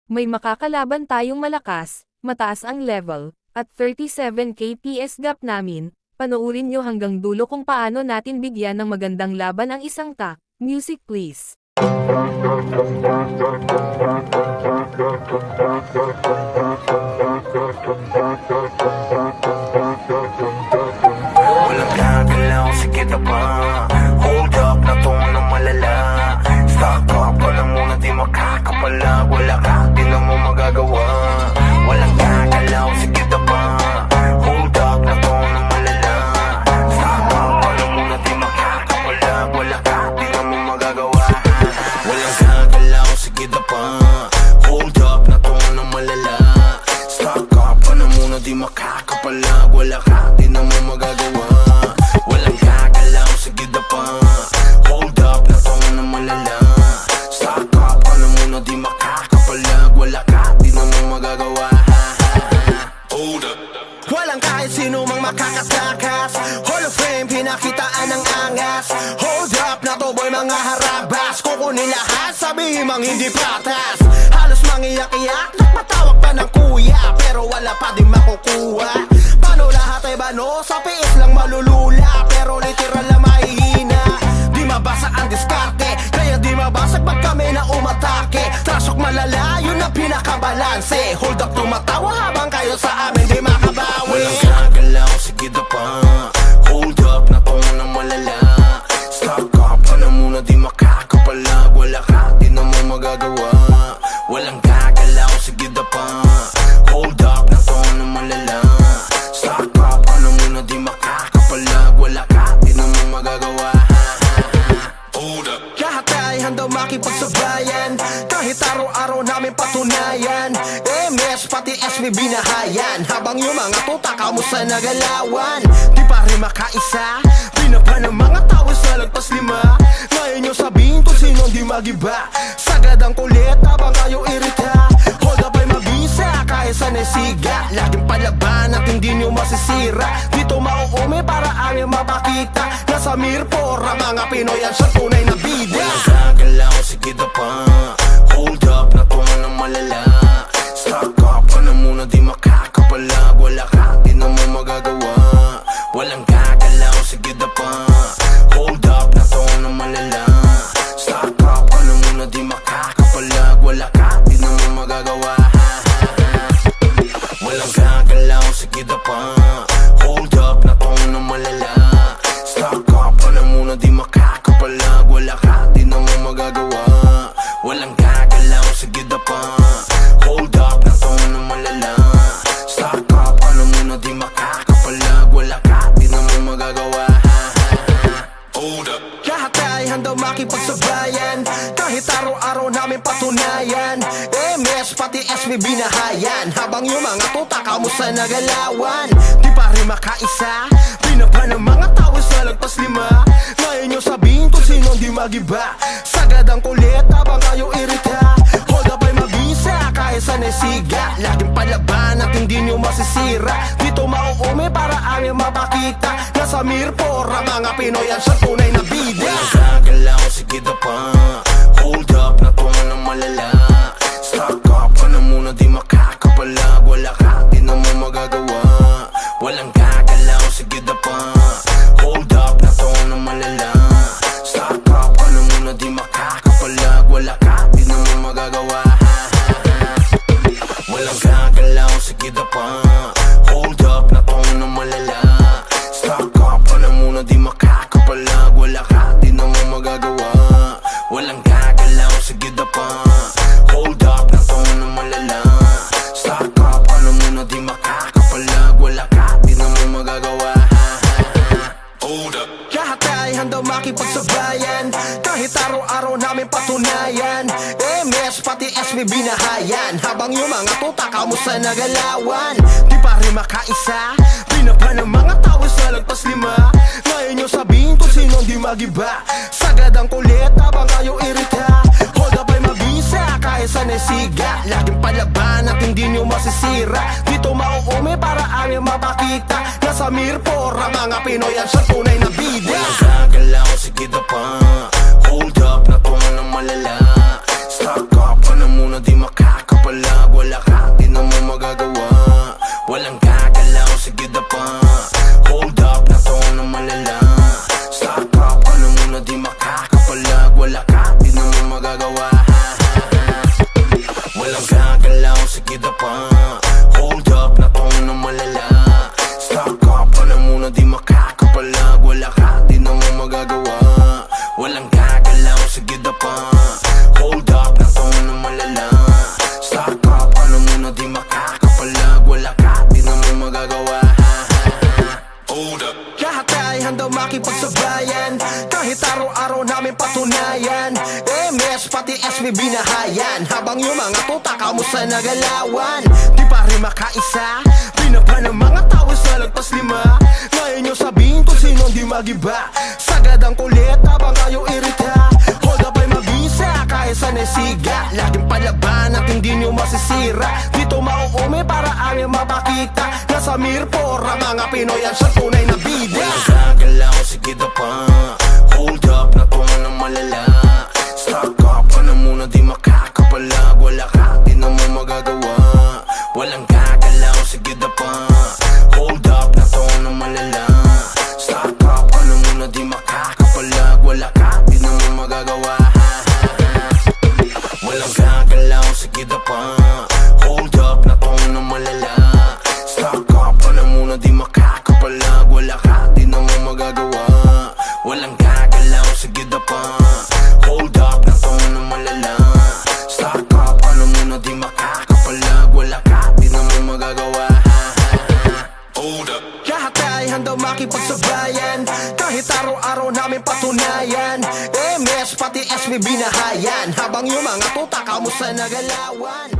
May makakalaban tayong malakas, mataas ang level, at 37 KPS gap namin. Panoorin nyo hanggang dulo kung paano natin bigyan ng magandang laban ang isang tank. Music please. Walang gagalaw, sige na pa. Hold up na to na malala. Stock up ka lang muna, di makakapalag. Wala ka, di na mo magagawa. Walang gagalaw, sige na pa. Hold up na to na malala. Stock up ka lang muna, di makakapalag. Wala ka, di na mo magagawa. Walang gagalaw, sige na pa. Hold up na to na malala. Stock up ka na muna, di makakapalag. Wala ka, di na mo magagawa. Walang gagalaw, sige na pa. Hold up na to na malala. Stock up ka na muna, di makakapalag. Wala ka, di na mo magagawa. Hold up. Walang kahit sino mang makakatakas. Hall of Fame, pinakitaan ng angas. Hold up na to boy, mga harabas. Kukunin lahat, sabihin mang hindi patas. Halos mangiyak-iyak, nagpatawag pa ng kuya, pero wala pa din makukuha. Paano lahat ay bano? Sa piis lang malulula, pero literal na mahihina. Di mabasa ang diskarte, kaya di mabasag pag kami na umatake. Trasok malala, yun ang pinakabalanse. Hold up, tumatawa habang kayo sa amin di makabawi. Walang gagalaw, sige na pa. Hold up na to na malala. Stock up ka na muna, di makakapalag. Wala ka, di na mo magagawa. Walang gagalaw, sige na pa. Hold up na to na malala. Stock up ka na muna, di makakapalag. Wala ka, di na mo magagawa. Hold up. Lahat ay handang makipagsabayan, kahit araw-araw namin patunayan. MS pati SB binahayan, habang yung mga tuta kamusta nagalawan. Di pa rin makaisa, pinapa ng mga tao sa lagpas lima. Ngayon yung sabihin kung sino di magiba. Sagad ang kulit habang kayo irita. Hold up ay mabisa, kahit sa nesiga. Laging palaban at hindi nyo masisira. Dito mauumi para aming mapakita. Nasa Mirpor ang mga Pinoy at sa tunay na bida. Walang gagalaw, sige na pa. Hold up na to na malala. Stock up ka na muna, di makakapalag. Wala ka, di na mo magagawa. Walang gagalaw, sige na pa. Hold up na to na malala. Stock up ka na muna, di makakapalag. Wala ka, di na mo magagawa. Walang gagalaw, sige na pa. Hold up na to na malala. Stock up ka na muna, di makakapalag. Wala ka, di na mo magagawa. Walang gagalaw, sige na pa. Hold up na to na malala. Stock up ka na muna, di makakapalag. Wala ka, di na mo magagawa. Hold up. Lahat ay handang makipagsabayan, kahit araw-araw namin patunayan. MS pati SB binahayan, habang yung mga tuta kamusta nagalawan. Di pa rin makaisa, pinapa ng mga tao sa lagpas lima. Ngayon yung sabihin kung sino di magiba. Sagad ang kulit habang kayo irita. Hold up ay mabisa, kahit sa nesiga. Laging palaban at hindi nyo masisira. Dito mauumi para aming mapakita. Nasa Mirpor ang mga Pinoy at sa tunay na bida. Walang gagalaw, sige na pa. Hold up na to na malala. Stock up ka na muna, di makakapalag. Wala ka, di na mo magagawa. Walang gagalaw, sige na pa. Hold up na to na malala. Stock up ka na muna, di makakapalag. Wala ka, di na mo magagawa. Walang gagalaw, sige na pa. Hold up na to na malala. Stock up ka na muna, di makakapalag. Wala ka, di na mo magagawa. Walang gagalaw, sige na pa. Hold up na to na malala. Stock up ka na muna, di makakapalag. Wala ka, di na mo magagawa. Hold up. Lahat ay handang makipagsabayan, kahit araw-araw namin patunayan. MS pati SB binahayan, habang yung mga tuta kamusta nagalawan. Di pa rin makaisa, pinapa ng mga tao sa lagpas lima. Ngayon yung sabihin kung sino di magiba. Sagad ang kulit habang kayo irita. Hold up ay mabisa, kahit sa nesiga. Laging palaban at hindi nyo masisira. Dito mauumi para aming mapakita. Nasa Mirpor ang mga Pinoy at sa tunay na bida. Walang gagalaw, sige na pa. Hold up na to na malala. Stock up ka na muna, di makakapalag. tuta ka mo sa nagalawan. Di pa rin makaisa, binaba ng mga tao sa lagpas lima. Ngayon nyo sabihin kung sino di magiba. Sagad ang kulit habang kayo irita. Hold up ay mabisa, kaya sa nesiga. Laging palaban at hindi nyo masisira. Dito mauume para aming mapakita. Nasa Mirpora, mga Pinoy at sa tunay na bida. Walang gagalaw, sige na pa. Hold up, natungan ng malala. Stock up ka na muna, di makakapalag. Wala ka, di na mo magagawa. Walang gagalaw, sige na pa. Hold up, natungan ng malala. Stock up ka na muna, di makakapalag. Wala ka, di na mo magagawa. Walang gagalaw, sige na pa. Hold up, natungan ng malala. Stock up ka na muna, di makakapalag. Wala ka, di na mo magagawa. Walang gagalaw, sige na pa. Hold up, natungan ng malala. Stock up ka na muna, di makakapalag. Wala ka, di na mo magagawa. Hold up. Lahat ay handang makipagsabayan. Kahit araw-araw namin patunayan. MS pati SB binahayan. Habang yung mga tuta ka mo sa nagalawan.